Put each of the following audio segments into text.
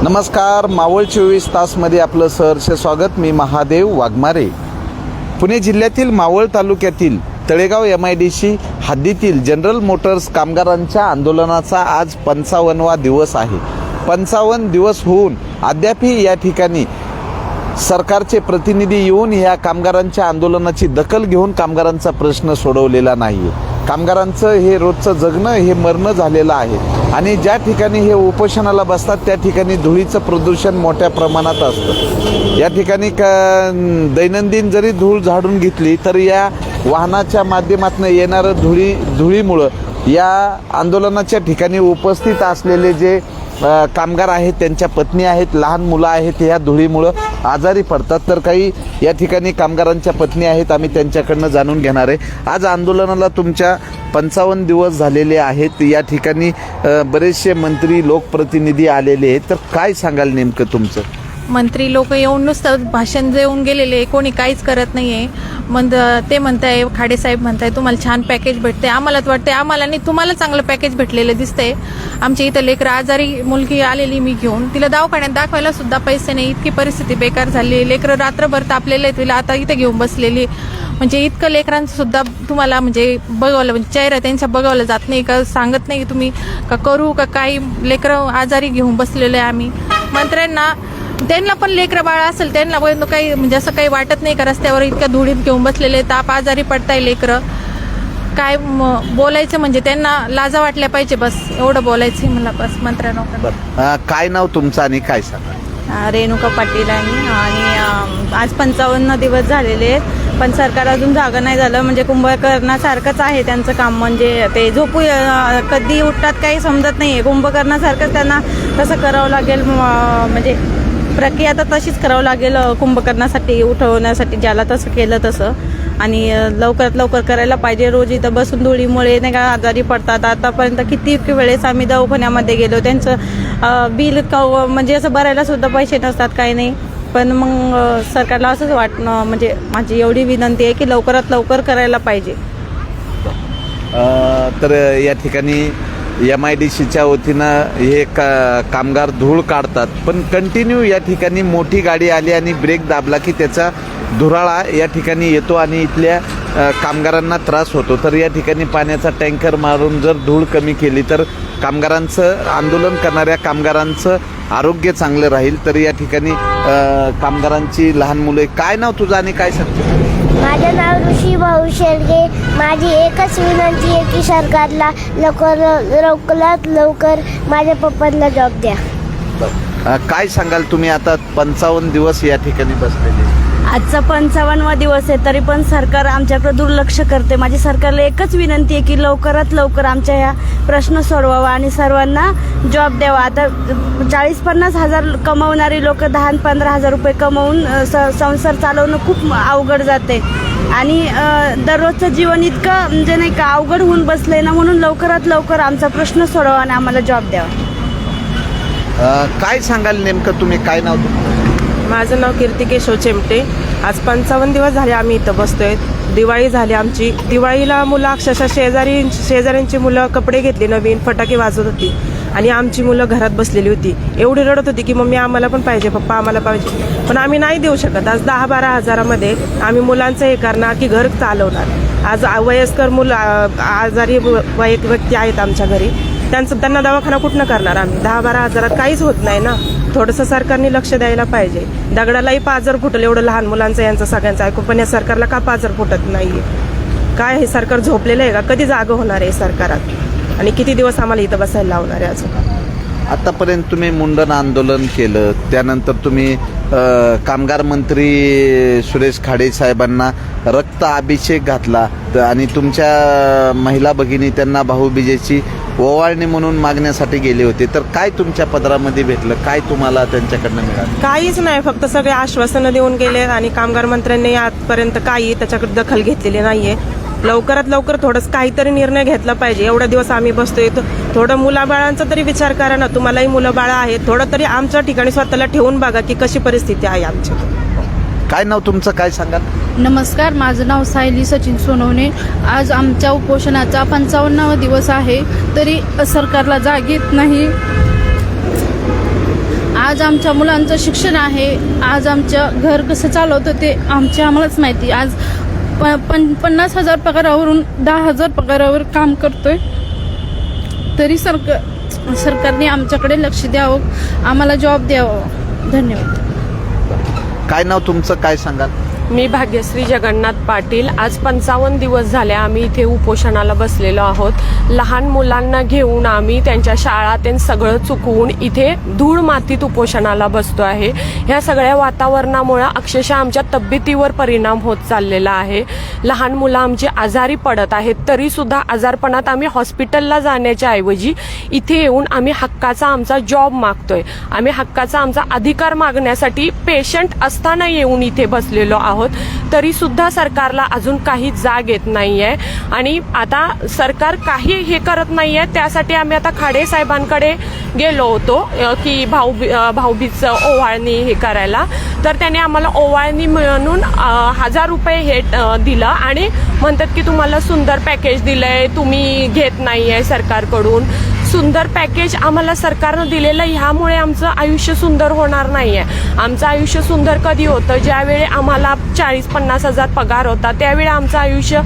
नमस्कार, मावळ 24 तासमध्ये आपलं सहर्ष स्वागत. मी महादेव वाघमारे. पुणे जिल्ह्यातील मावळ तालुक्यातील तळेगाव MIDC हद्दीतील जनरल मोटर्स कामगारांच्या आंदोलनाचा आज 55वा दिवस आहे. 55 दिवस होऊन अद्यापही या ठिकाणी सरकारचे प्रतिनिधी येऊन या कामगारांच्या आंदोलनाची दखल घेऊन कामगारांचा प्रश्न सोडवलेला नाही. कामगारांचं हे रोजचं जगणं हे मरणं झालेलं आहे आणि ज्या ठिकाणी हे उपोषणाला बसतात त्या ठिकाणी धुळीचं प्रदूषण मोठ्या प्रमाणात असतं. या ठिकाणी दैनंदिन जरी धूळ झाडून घेतली तर या वाहनाच्या माध्यमातून येणारं धुळीमुळं या आंदोलनाच्या ठिकाणी उपस्थित असलेले जे कामगार आहेत, त्यांच्या पत्नी आहेत, लहान मुलं आहेत, ह्या धुळीमुळं आजारी पडतात. तर काही या ठिकाणी कामगारांच्या पत्नी आहेत, आम्ही त्यांच्याकडनं जाणून घेणार आहे. आज आंदोलनाला तुमच्या 55 दिवस झालेले आहेत. या ठिकाणी बरेचसे मंत्री लोकप्रतिनिधी आलेले आहेत. तर काय सांगाल नेमकं तुमचं? मंत्री लोक येऊन नुसतं भाषण देऊन गेलेले, कोणी काहीच करत नाहीये. ते म्हणताय, खाडेसाहेब म्हणताय तुम्हाला छान पॅकेज भेटते. आम्हाला तर वाटते आम्हाला नाही, तुम्हाला चांगलं पॅकेज भेटलेलं दिसतंय. आमच्या इथं लेकरं आजारी मुलगी आलेली मी घेऊन, तिला दवाखान्यात दाखवायला सुद्धा पैसे नाही. इतकी परिस्थिती बेकार झाली. लेकरं रात्रभर तापलेले, तिला आता इथे घेऊन बसलेली. म्हणजे इतकं लेकरांचं सुद्धा तुम्हाला म्हणजे बघावलं, म्हणजे चेहरा त्यांच्या बघावलं जात नाही का, सांगत नाही तुम्ही का करू का काही. लेकरं आजारी घेऊन बसलेले आहे आम्ही. मंत्र्यांना त्यांना पण लेकरं बाळ असेल, त्यांना काही म्हणजे असं काही वाटत नाही का रस्त्यावर इतक्या धुळीत घेऊन बसलेले, ताप आजारी पडताय लेकरं. काय बोलायचं म्हणजे त्यांना लाजा वाटल्या पाहिजे, बस एवढं बोलायचं मला बस मंत्र्यांना. काय नाव तुमचं आणि काय सांगा? रेणुका पाटील आणि आज 55 दिवस झालेले आहेत, पण सरकार अजून जागा नाही झालं. म्हणजे कुंभकर्णासारखंच आहे त्यांचं काम. म्हणजे ते झोपू कधी उठतात काही समजत नाही. कुंभकर्णासारखंच त्यांना तसं करावं लागेल. म्हणजे प्रक्रिया तर तशीच करावं लागेल कुंभकर्णासाठी, उठवण्यासाठी, ज्याला तसं केलं तसं. आणि लवकरात लवकर करायला पाहिजे. रोज इथं बसून धुळीमुळे नाही का आजारी पडतात. आतापर्यंत किती वेळेस आम्ही दवाखान्यामध्ये गेलो, त्यांचं बिल म्हणजे असं भरायला सुद्धा पैसे नसतात, काही नाही. पण मग सरकारला असंच वाटणं, म्हणजे माझी एवढी विनंती आहे की लवकरात लवकर करायला पाहिजे. तर या ठिकाणी MIDCच्या वतीनं हे कामगार धूळ काढतात, पण कंटिन्यू या ठिकाणी मोठी गाडी आली आणि ब्रेक दाबला की त्याचा धुराळा या ठिकाणी येतो आणि इथल्या कामगारांना त्रास होतो. तर या ठिकाणी पाण्याचा टँकर मारून जर धूळ कमी केली तर कामगारांचं, आंदोलन करणाऱ्या कामगारांचं आरोग्य चांगलं राहील. तर या ठिकाणी कामगारांची लहान मुलं. काय नाव तुझं आणि काय सांगतो? माझं नाव ऋषी भाऊ शेळगे. माझी एकच विनंती आहे की सरकारला लवकरात लवकर माझ्या पप्पांना जॉब द्या. काय सांगाल तुम्ही? आता 55 दिवस या ठिकाणी बसलेले. आजचा 55वा दिवस आहे, तरी पण सरकार आमच्याकडे दुर्लक्ष करते. माझी सरकारला एकच विनंती आहे की लवकरात लवकर आमच्या ह्या प्रश्न सोडवावा आणि सर्वांना जॉब द्यावा. आता 40-50 हजार कमवणारी लोक 10-15 हजार रुपये कमवून संसार चालवणं खूप अवघड जाते आणि दररोजचं जीवन इतकं म्हणजे नाही का अवघड होऊन बसलंय ना. म्हणून लवकरात लवकर आमचा प्रश्न सोडवा आणि आम्हाला जॉब द्यावा. काय सांगाल नेमकं तुम्ही? काय नाव तुमचं? माझं नाव कीर्ती केशव चेमटे. आज 55 दिवस झाले आम्ही इथं बसतोय. दिवाळी झाली आमची. दिवाळीला मुलं अक्षरशः शेजाऱ्यांची मुलं कपडे घेतले, नवीन फटाके वाजवत होती आणि आमची मुलं घरात बसलेली होती. एवढी रडत होती की मम्मी आम्हाला पण पाहिजे, पप्पा आम्हाला पाहिजे, पण आम्ही नाही देऊ शकत. आज 10-12 हजारामध्ये आम्ही मुलांचं हे करणार की घर चालवणार. आज वयस्कर मुलं, आजारी व्यक्ती आहेत आमच्या घरी, त्यांना दवाखाना कुठनं करणार आम्ही? 10-12 हजारात काहीच होत नाही ना. थोडंसं सरकारने लक्ष द्यायला पाहिजे. दगडालाही पाजर फुटल एवढं लहान मुलांचं यांचं सगळ्यांचं ऐकू, पण या सरकारला का पाजर फुटत नाहीये? काय हे सरकार झोपलेलं आहे का? कधी जागं होणार आहे सरकारात? आणि किती दिवस आम्हाला इथं बसायला लावणार आहे अजून? आतापर्यंत तुम्ही मुंडन आंदोलन केलं, त्यानंतर तुम्ही कामगार मंत्री सुरेश खाडे साहेबांना रक्त अभिषेक घातला आणि तुमच्या महिला भगिनी त्यांना भाऊबीजेची ओवाळणी म्हणून मागण्यासाठी गेले होते. तर काय तुमच्या पदरामध्ये भेटलं? काय तुम्हाला त्यांच्याकडनं मिळालं? काहीच नाही, फक्त सगळे आश्वासनं देऊन गेले आणि कामगार मंत्र्यांनी आजपर्यंत काही त्याच्याकडे दखल घेतलेली नाहीये. लवकरात लवकर थोडंच काहीतरी निर्णय घेतला पाहिजे. एवढा दिवस आम्ही बसतोय, थोडं मुलाबाळांचा तरी विचार करा ना. तुम्हालाही मुलं बाळा आहेत, थोडं तरी आमच्या ठिकाणी स्वतःला ठेवून बघा की कशी परिस्थिती आहे आमची. काय नाव तुमचं? काय सांगाल? नमस्कार, माझं नाव सायली सचिन सोनवणे. आज आमच्या उपोषणाचा 55वा दिवस आहे, तरी सरकारला जाग येत नाही. आज आज आमच्या मुलांचं शिक्षण आहे, आज आमचं घर कसं चालवतं ते आम्हालाच माहिती. आज 50,000 पगारावरून 10,000 पगारावर काम करतोय. तरी सरकारने आमच्याकडे लक्ष द्यावं, आम्हाला जॉब द्यावं. धन्यवाद. काय नाव तुमचं, काय सांगाल? मी भाग्यश्री जगन्नाथ पाटील. आज 55 दिवस झाले आम्ही इथे उपोषणाला बसलेलो आहोत. लहान मुलांना घेऊन आम्ही त्यांच्या शाळा ते सगळं चुकवून इथे धूळ मातीत उपोषणाला बसतो आहे. ह्या सगळ्या वातावरणामुळे अक्षरशः आमच्या तब्येतीवर परिणाम होत चाललेला आहे. लहान मुलं आमची आजारी पडत आहेत, तरी सुद्धा आजारपणात आम्ही हॉस्पिटलला जाण्याच्या ऐवजी इथे येऊन आम्ही हक्काचा आमचा जॉब मागतोय. आम्ही हक्काचा आमचा अधिकार मागण्यासाठी पेशंट असताना येऊन इथे बसलेलो आहोत. तरी सुद्धा सरकारला अजून काही जाग येत नाहीये आणि आता सरकार काही हे करत नाहीये. त्यासाठी आम्ही आता खाडे साहेबांकडे गेलो होतो की भाऊबीज ओवाळणी हे करायला. तर त्याने आम्हाला ओवाळणी म्हणून 1000 रुपये हे दिलं आणि म्हणतात की तुम्हाला सुंदर पॅकेज दिलंय, तुम्ही घेत नाहीये सरकारकडून. सुंदर पॅकेज आम्हाला सरकारनं दिलेलं, ह्यामुळे आमचं आयुष्य सुंदर होणार नाहीये. आमचं आयुष्य सुंदर कधी होतं, ज्यावेळी आम्हाला 40-50 हजार पगार होता, त्यावेळी आमचं आयुष्य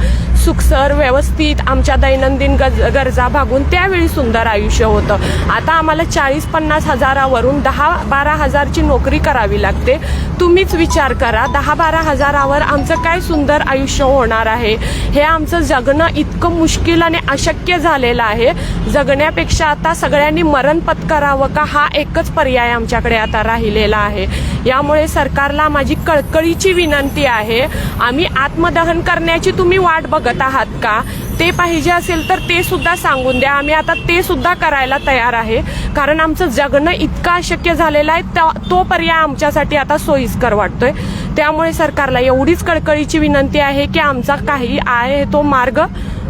सुखसर व्यवस्थित आमच्या दैनंदिन गरजा भागून त्यावेळी सुंदर आयुष्य होतं. आता आम्हाला 40-50 हजारावरून 10-12 हजारची नोकरी करावी लागते. तुम्हीच विचार करा, 10-12 हजारावर आमचं काय सुंदर आयुष्य होणार आहे. हे आमचं जगणं इतकं मुश्किल आणि अशक्य झालेलं आहे. जगण्यापेक्षा आता सगळ्यांनी मरण पत्करावं का, हा एकच पर्याय आमच्याकडे आता राहिलेला आहे. यामुळे सरकारला माझी कळकळीची विनंती आहे, आम्ही आत्मदहन करण्याची तुम्ही वाट बघत आहात का? ते पाहिजे असेल तर ते सुद्धा सांगून द्या, आम्ही आता ते सुद्धा करायला तयार आहे. कारण आमचं जगणं इतकं अशक्य झालेलं आहे, तो पर्याय आमच्यासाठी आता सोयीस्कर वाटतोय. त्यामुळे सरकारला एवढीच कळकळीची विनंती आहे की आमचा काही आहे तो मार्ग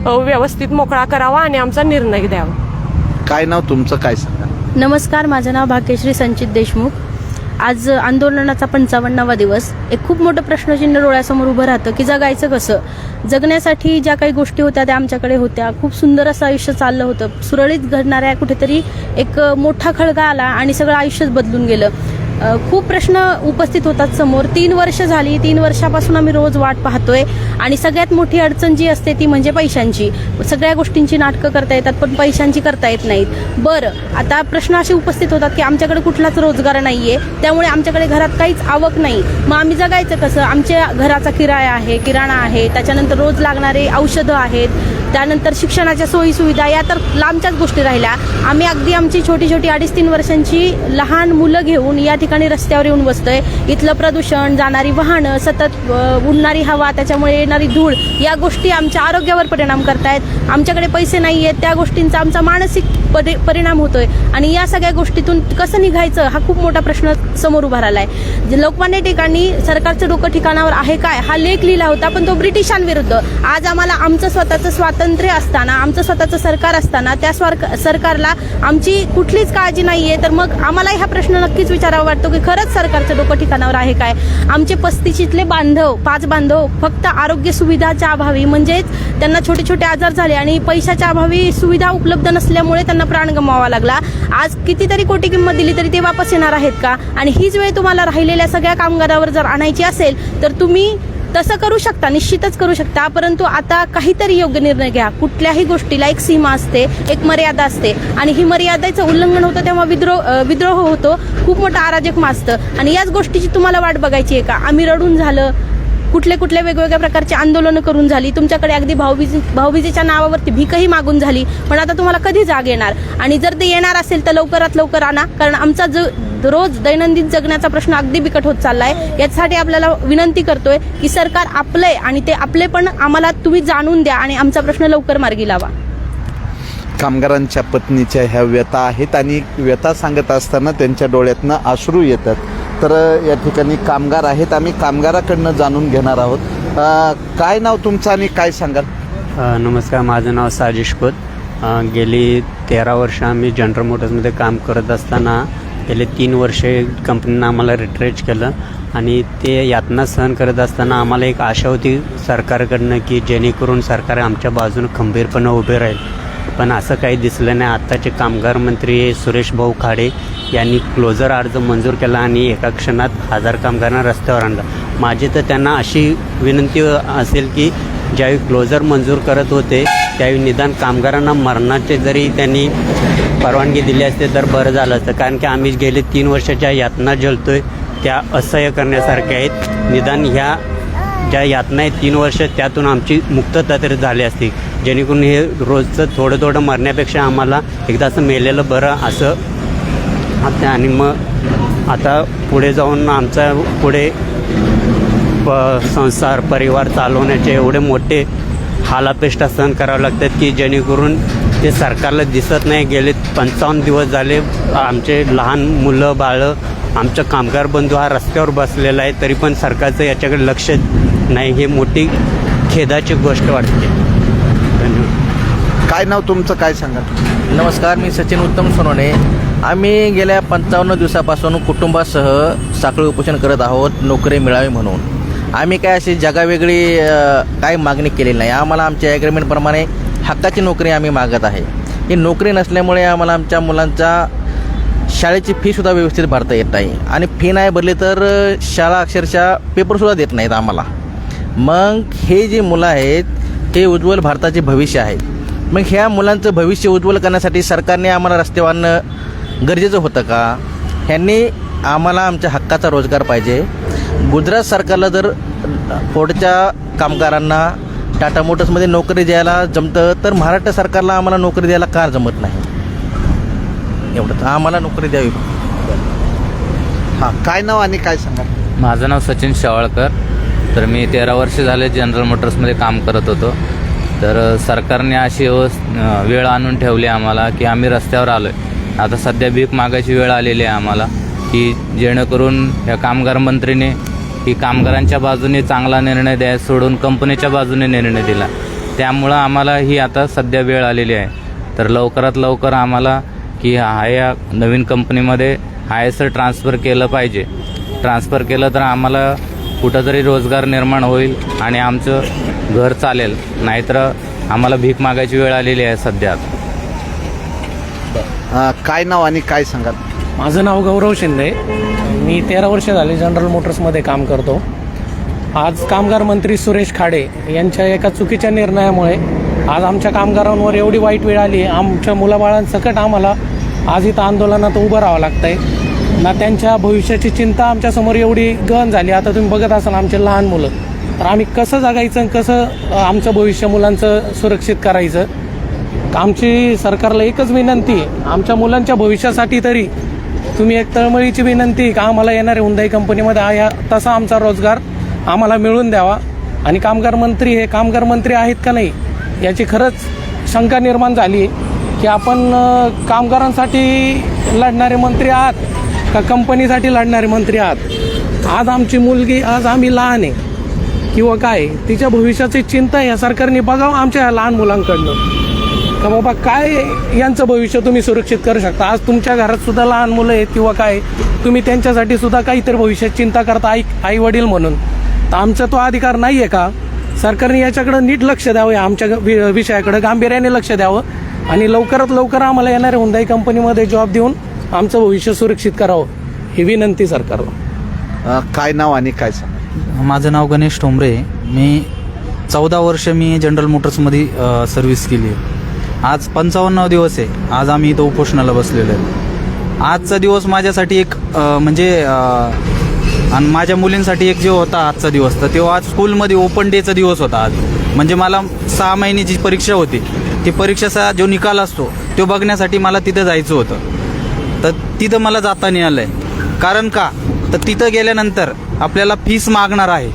व्यवस्थित मोकळा करावा आणि आमचा निर्णय द्यावा. काय नाव तुमचं, काय सांगाल? नमस्कार, माझं नाव भाग्यश्री संचित देशमुख. आज आंदोलनाचा 55वा दिवस. एक खूप मोठं प्रश्नचिन्ह डोळ्यासमोर उभं राहतं की जगायचं कसं. जगण्यासाठी ज्या काही गोष्टी होत्या त्या आमच्याकडे होत्या. खूप सुंदर असं आयुष्य चाललं होतं. सुरळीत घडणाऱ्या कुठेतरी एक मोठा खळगा आला आणि सगळं आयुष्यच बदलून गेलं. खूप प्रश्न उपस्थित होतात समोर. 3 वर्ष झाली, 3 वर्षापासून आम्ही रोज वाट पाहतोय आणि सगळ्यात मोठी अडचण जी असते ती म्हणजे पैशांची. सगळ्या गोष्टींची नाटकं करता येतात पण पैशांची करता येत नाहीत. बरं, आता प्रश्न असे उपस्थित होतात की आमच्याकडे कुठलाच रोजगार नाहीये, त्यामुळे आमच्याकडे घरात काहीच आवक नाही. मग आम्ही जगायचं कसं? आमच्या घराचा किराया आहे, किराणा आहे, त्याच्यानंतर रोज लागणारे औषधं आहेत, त्यानंतर शिक्षणाच्या सोयी सुविधा, या तर लांबच्याच गोष्टी राहिल्या. आम्ही अगदी आमची छोटी 2.5-3 वर्षांची लहान मुलं घेऊन या ठिकाणी रस्त्यावर येऊन बसतोय. इथलं प्रदूषण, जाणारी वाहनं, सतत उडणारी हवा, त्याच्यामुळे येणारी धूळ, या गोष्टी आमच्या आरोग्यावर परिणाम करतायत. आमच्याकडे पैसे नाही आहेत, त्या गोष्टींचा आमचा मानसिक परिणाम होतोय आणि या सगळ्या गोष्टीतून कसं निघायचं हा खूप मोठा प्रश्न समोर उभा राहिलाय. लोकमान्य टिकाणी सरकारचं डोकं ठिकाणावर आहे काय हा लेख लिहिला होता, पण तो ब्रिटिशांविरुद्ध. आज आम्हाला आमचं स्वतःचं स्वातंत्र्य असताना, आमचं स्वतःचं सरकार असताना त्या सरकारला आमची कुठलीच काळजी नाहीये. तर मग आम्हाला हा प्रश्न नक्कीच विचारावा वाटतो की खरंच सरकारचं डोकं ठिकाणावर आहे काय. आमचे 35 बांधव, 5 बांधव फक्त आरोग्य सुविधाच्या अभावी, म्हणजेच त्यांना छोटे आजार झाले आणि पैशाच्या अभावी सुविधा उपलब्ध नसल्यामुळे त्यांना प्राण गमवावा लागला. आज कितीतरी कोटी किंमत दिली तरी ते वापस येणार आहेत का? आणि हीच वेळ तुम्हाला राहिलेल्या सगळ्या कामगारावर जर आणायची असेल तर तुम्ही तसं करू शकता, निश्चितच करू शकता. परंतु आता काहीतरी योग्य निर्णय घ्या. कुठल्याही गोष्टीला एक सीमा असते, एक मर्यादा असते आणि ही मर्यादेचं उल्लंघन होतं तेव्हा विद्रोह होतो, खूप मोठं अराजक माजतं. आणि याच गोष्टीची तुम्हाला वाट बघायची आहे का? आम्ही रडून झालं, कुठले वेगवेगळ्या प्रकारची आंदोलनं करून झाली, तुमच्याकडे अगदी भाऊबीजेच्या नावावरती भीकही मागून झाली, पण आता तुम्हाला कधी जाग येणार? आणि जर ते येणार असेल तर लवकरात लवकर आणा, कारण आमचा रोज दैनंदिन जगण्याचा प्रश्न अगदी बिकट होत चाललाय. यासाठी आपल्याला विनंती करतोय की सरकार आपलंय आणि ते आपले पण आम्हाला तुम्ही जाणून द्या आणि आमचा प्रश्न लवकर मार्गी लावा. कामगारांच्या पत्नीच्या ह्या व्यथा आहेत आणि व्यथा सांगत असताना त्यांच्या डोळ्यातनं अश्रू येतात. तर या ठिकाणी कामगार आहेत, आम्ही कामगाराकडनं जाणून घेणार आहोत. काय नाव तुमचं आणि काय सांगाल? नमस्कार, माझं नाव साजिश खोत. गेली 13 वर्ष आम्ही जनरल मोटर्समध्ये काम करत असताना गेले 3 वर्षे कंपनीनं आम्हाला रिट्रेच केलं आणि ते यातना सहन करत असताना आम्हाला एक आशा होती सरकारकडनं की जेणेकरून सरकार आमच्या बाजूनं खंबीरपणे उभे राहील. पण असं काही दिसलं नाही. आत्ताचे कामगार मंत्री सुरेश भाऊ खाडे यांनी क्लोजर अर्ज मंजूर केला आणि एका क्षणात 1000 कामगारांना रस्त्यावर आणलं. माझी तर त्यांना अशी विनंती असेल की ज्यावेळी क्लोजर मंजूर करत होते त्यावेळी निदान कामगारांना मरणाचे जरी त्यांनी परवानगी दिली असते तर बरं झालं असतं. कारण की आम्ही गेले 3 वर्षाच्या यातना झेलतोय त्या असह्य करण्यासारख्या आहेत. निदान ह्या ज्या यातना आहेत 3 वर्ष त्यातून आमची मुक्तता तरी झाली असती, जेणेकरून हे रोजचं थोडं थोडं मरण्यापेक्षा आम्हाला एकदा असं मेलेलं बरं असं. आणि मग आता पुढे जाऊन आमचा पुढे संसार परिवार चालवण्याचे एवढे मोठे हालापेष्टा सहन करावं लागतात की जेणेकरून ते सरकारला दिसत नाही. गेले 55 दिवस झाले आमचे लहान मुलं बाळं आमचा कामगार बंधू हा रस्त्यावर बसलेला आहे, तरी पण सरकारचं याच्याकडे लक्ष नाही. हे मोठी खेदाची गोष्ट वाटते. धन्यवाद. काय नाव तुमचं, काय सांगा? नमस्कार, मी सचिन उत्तम सोनवणे. आम्ही गेल्या 55 दिवसापासून कुटुंबासह साखळी उपोषण करत आहोत नोकरी मिळावी म्हणून. आम्ही काय अशी जगावेगळी काही मागणी केलेली नाही. आम्हाला आमच्या ॲग्रीमेंटप्रमाणे हक्काची नोकरी आम्ही मागत आहे. ही नोकरी नसल्यामुळे आम्हाला आमच्या मुलांच्या शाळेची फीसुद्धा व्यवस्थित भरता येत नाही आणि फी नाही भरली तर शाळा अक्षरशः पेपरसुद्धा देत नाहीत आम्हाला. मग हे जे मुलं आहेत हे उज्ज्वल भारताचे भविष्य आहे. मग ह्या मुलांचं भविष्य उज्ज्वल करण्यासाठी सरकारने आम्हाला रस्त्यावर आणणं गरजेचं होतं का? ह्यांनी आम्हाला आमच्या हक्काचा रोजगार पाहिजे. गुजरात सरकारला जर फोर्डच्या कामगारांना टाटा मोटर्समध्ये नोकरी द्यायला जमतं तर महाराष्ट्र सरकारला आम्हाला नोकरी द्यायला का जमत नाही? एवढंच, आम्हाला नोकरी द्यावी. हां, काय नाव आणि काय सांगा? माझं नाव सचिन शेवाळकर. तर मी 13 वर्ष झाले जनरल मोटर्समध्ये काम करत होतो. तर सरकारने अशी वेळ आणून ठेवली आम्हाला की आम्ही रस्त्यावर आलो आहे. आता सध्या भीक मागायची वेळ आलेली आहे आम्हाला, की जेणेकरून ह्या कामगार मंत्रीने की कामगारांच्या बाजूने चांगला निर्णय द्याय सोडून कंपनीच्या बाजूने निर्णय दिला. त्यामुळं आम्हाला ही आता सध्या वेळ आलेली आहे. तर लवकरात लवकर आम्हाला की या नवीन कंपनीमध्ये हायसर ट्रान्सफर केलं पाहिजे. ट्रान्सफर केलं तर आम्हाला कुठंतरी रोजगार निर्माण होईल आणि आमचं घर चालेल. नाहीतर आम्हाला भीक मागायची वेळ आलेली आहे सध्या. काय नाव आणि काय सांगा? माझं नाव गौरव शिंदे. मी 13 वर्ष झाले जनरल मोटर्समध्ये काम करतो. आज कामगार मंत्री सुरेश खाडे यांच्या एका चुकीच्या निर्णयामुळे आज आमच्या कामगारांवर एवढी वाईट वेळ आली. आमच्या मुलाबाळांसकट आम्हाला आज इथं आंदोलनात उभं राहावं लागतं आहे ना. त्यांच्या भविष्याची चिंता आमच्यासमोर एवढी गहन झाली. आता तुम्ही बघत असाल आमचे लहान मुलं, तर आम्ही कसं जगायचं, कसं आमचं भविष्य मुलांचं सुरक्षित करायचं. आमची सरकारला एकच विनंती आहे, आमच्या मुलांच्या भविष्यासाठी तरी तुम्ही एक तळमळीची विनंती का आम्हाला येणाऱ्या हुंदाई कंपनीमध्ये तसा आमचा रोजगार आम्हाला मिळून द्यावा. आणि कामगार मंत्री हे कामगार मंत्री आहेत का नाही याची खरंच शंका निर्माण झाली की आपण कामगारांसाठी लढणारे मंत्री आहात का कंपनीसाठी लढणारे मंत्री आहात. आज आमची मुलगी, आज आम्ही लहान आहे किंवा काय, तिच्या भविष्याची चिंता या सरकारने बघावं आमच्या लहान मुलांकडनं का बाबा काय यांचं भविष्य तुम्ही सुरक्षित करू शकता. आज तुमच्या घरात सुद्धा लहान मुलं आहेत किंवा काय, तुम्ही त्यांच्यासाठी सुद्धा काहीतरी भविष्यात चिंता करता आई वडील म्हणून. तर आमचा तो अधिकार नाही आहे का? सरकारने याच्याकडं नीट लक्ष द्यावं, आमच्या विषयाकडं गांभीर्याने लक्ष द्यावं आणि लवकरात लवकर आम्हाला येणाऱ्या हुंदाई कंपनीमध्ये जॉब देऊन आमचं भविष्य सुरक्षित करावं ही विनंती सरकारला. काय नाव आणि काय सांगा? माझं नाव गणेश ठोंबरे. मी 14 वर्ष मी जनरल मोटर्समध्ये सर्व्हिस केली आहे. आज 55 दिवस आहे. आज आम्ही इथं उपोषणाला बसलेलो आहे. आजचा दिवस माझ्यासाठी एक म्हणजे आणि माझ्या मुलींसाठी एक जो होता आजचा दिवस, तर तेव्हा आज स्कूलमध्ये ओपन डेचा दिवस होता. आज म्हणजे मला 6 महिन्याची परीक्षा होती. ती परीक्षेचा जो निकाल असतो तो बघण्यासाठी मला तिथं जायचं होतं. तर तिथं मला जाता नाही आलं आहे. कारण का? तर तिथं गेल्यानंतर आपल्याला फीस मागणार आहे.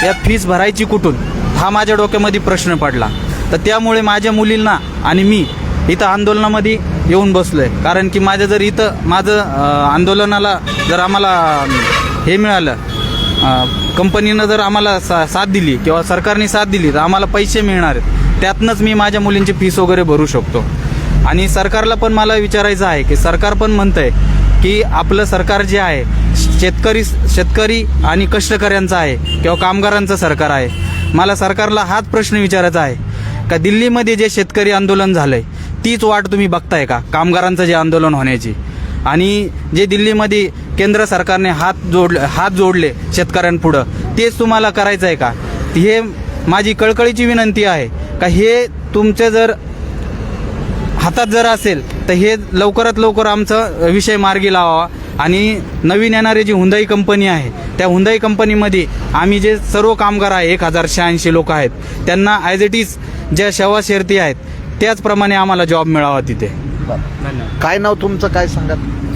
या फीस भरायची कुठून हा माझ्या डोक्यामध्ये प्रश्न पडला. तर त्यामुळे माझ्या मुलींना आणि मी इथं आंदोलनामध्ये येऊन बसलो आहे. कारण की माझं जर इथं आंदोलनाला जर आम्हाला हे मिळालं, कंपनीनं जर आम्हाला साथ दिली किंवा सरकारने साथ दिली तर आम्हाला पैसे मिळणार आहेत. त्यातनंच मी माझ्या मुलींची फीस वगैरे भरू शकतो. आणि सरकारला पण मला विचारायचं आहे की सरकार पण म्हणतंय की आपलं सरकार जे आहे शेतकरी आणि कष्टकऱ्यांचं आहे किंवा कामगारांचं सरकार आहे. मला सरकारला हाच प्रश्न विचारायचा आहे का दिल्लीमध्ये जे शेतकरी आंदोलन झालंय तीच वाट तुम्ही बघताय का कामगारांचं जे आंदोलन होण्याची? आणि जे दिल्लीमध्ये केंद्र सरकारने हात जोडले शेतकऱ्यांपुढं, तेच तुम्हाला करायचं आहे का? हे माझी कळकळीची विनंती आहे का हे तुमचे जर हातात जर असेल तर हे लवकरात लवकर आमचा विषय मार्गी लावावा. आणि नवीन येणारी जी हुंदाई कंपनी आहे त्या हुंदाई कंपनीमध्ये आम्ही जे सर्व कामगार आहे 1086 लोक आहेत त्यांना ॲज इट इज ज्या सेवा शर्ती आहेत त्याचप्रमाणे आम्हाला जॉब मिळावा तिथे. काय नाव तुमचं, काय सांगा?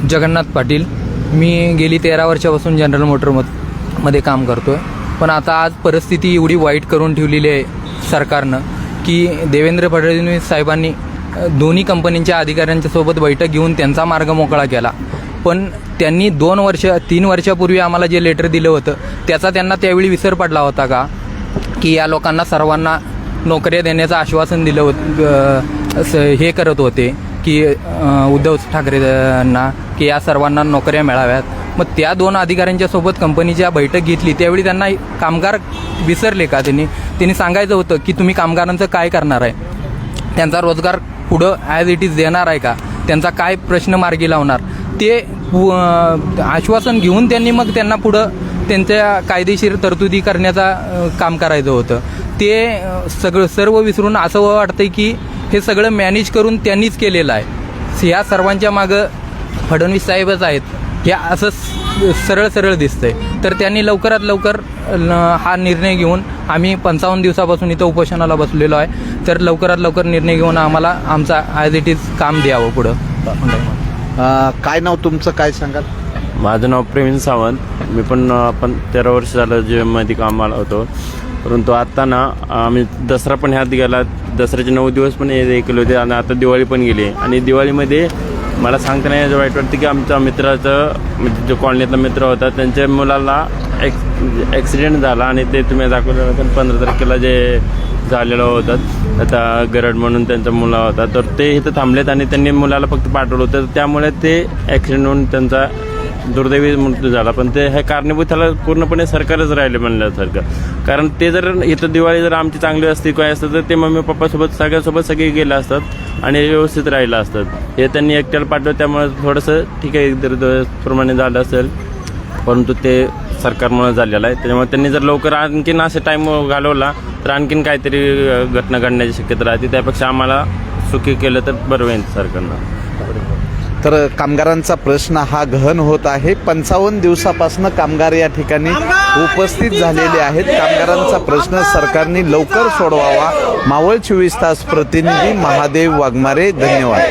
जगन्नाथ पाटील. मी गेली 13 वर्षापासून जनरल मोटरमध्ये काम करतो आहे. पण आता आज परिस्थिती एवढी वाईट करून ठेवलेली आहे सरकारनं की देवेंद्र फडणवीस साहेबांनी दोन्ही कंपनींच्या अधिकाऱ्यांच्या सोबत बैठक घेऊन त्यांचा मार्ग मोकळा केला. पण त्यांनी 3 वर्षापूर्वी आम्हाला जे लेटर दिलं होतं त्याचा त्यांना त्यावेळी विसर पडला होता का की या लोकांना सर्वांना नोकऱ्या देण्याचं आश्वासन दिलं होतं, हे करत होते की उद्धव ठाकरेंना की या सर्वांना नोकऱ्या मिळाव्यात. मग त्या 2 अधिकाऱ्यांच्या सोबत कंपनीच्या बैठक घेतली त्यावेळी त्यांना कामगार विसरले का? त्यांनी सांगायचं होतं की तुम्ही कामगारांचं काय करणार आहे, त्यांचा रोजगार पुढं ॲज इट इज देणार आहे का, त्यांचा काय प्रश्न मार्गी लावणार, ते आश्वासन घेऊन त्यांनी मग त्यांना पुढं त्यांच्या कायदेशीर तरतुदी करण्याचा काम करायचं होतं. ते सर्व विसरून असं वाटतंय की हे सगळं मॅनेज करून त्यांनीच केलेलं आहे. ह्या सर्वांच्या मागं फडणवीस साहेबच आहेत हे असं सरळ दिसतंय. तर त्यांनी लवकरात लवकर हा निर्णय घेऊन, आम्ही 55 दिवसापासून इथं उपोषणाला बसलेलो आहे, तर लवकरात लवकर निर्णय घेऊन आम्हाला आमचा ॲज इट इज काम द्यावं पुढं. काय नाव तुमचं, काय सांगाल? माझं नाव प्रवीण सावंत. मी पण 13 वर्ष झालं जेमध्ये कामाला होतो. परंतु आता ना आम्ही दसरा पण ह्यात गेला, दसऱ्याचे 9 दिवस पण हे केले होते आणि आता दिवाळी पण गेली. आणि दिवाळीमध्ये मला सांगता नाही वाईट वाटतं की आमच्या मित्राचं, म्हणजे जो कॉलनीतला मित्र होता त्यांच्या मुलाला ॲक्सिडेंट झाला आणि ते तुम्ही दाखवलं 15 तारखेला जे झालेलं होतं, आता गरड म्हणून त्यांचा मुला होता, तर ते इथं थांबलेत आणि त्यांनी मुलाला फक्त पाठवलं होतं. त्यामुळे ते ॲक्सिडेंट होऊन त्यांचा दुर्दैवी मृत्यू झाला. पण ते हे कारणीभूत त्याला पूर्णपणे सरकारच राहिले म्हणल्यासारखं. कारण ते जर इथं दिवाळी जर आमची चांगली असती काय असतं तर ते मम्मी पप्पासोबत सगळ्यासोबत सगळे गेले असतात आणि व्यवस्थित राहिलं असतात. हे त्यांनी एकट्याला पाठवलं त्यामुळे थोडंसं ठीक आहे प्रमाणे झालं असेल, परंतु ते सरकारमुळे झालेलं आहे. त्याच्यामुळे त्यांनी जर लवकर आणखीन असे टाईम घालवला तर आणखीन काहीतरी घटना घडण्याची शक्यता राहते. त्यापेक्षा आम्हाला सुखी केलं तर बरं होईल सरकारनं. तर कामगारांचा प्रश्न हा गहन होत आहे. 55 दिवसापासून कामगार या ठिकाणी उपस्थित झालेले आहेत. कामगारांचा प्रश्न सरकारने लवकर सोडवावा. मावळ 24 तास प्रतिनिधी महादेव वाघमारे, धन्यवाद.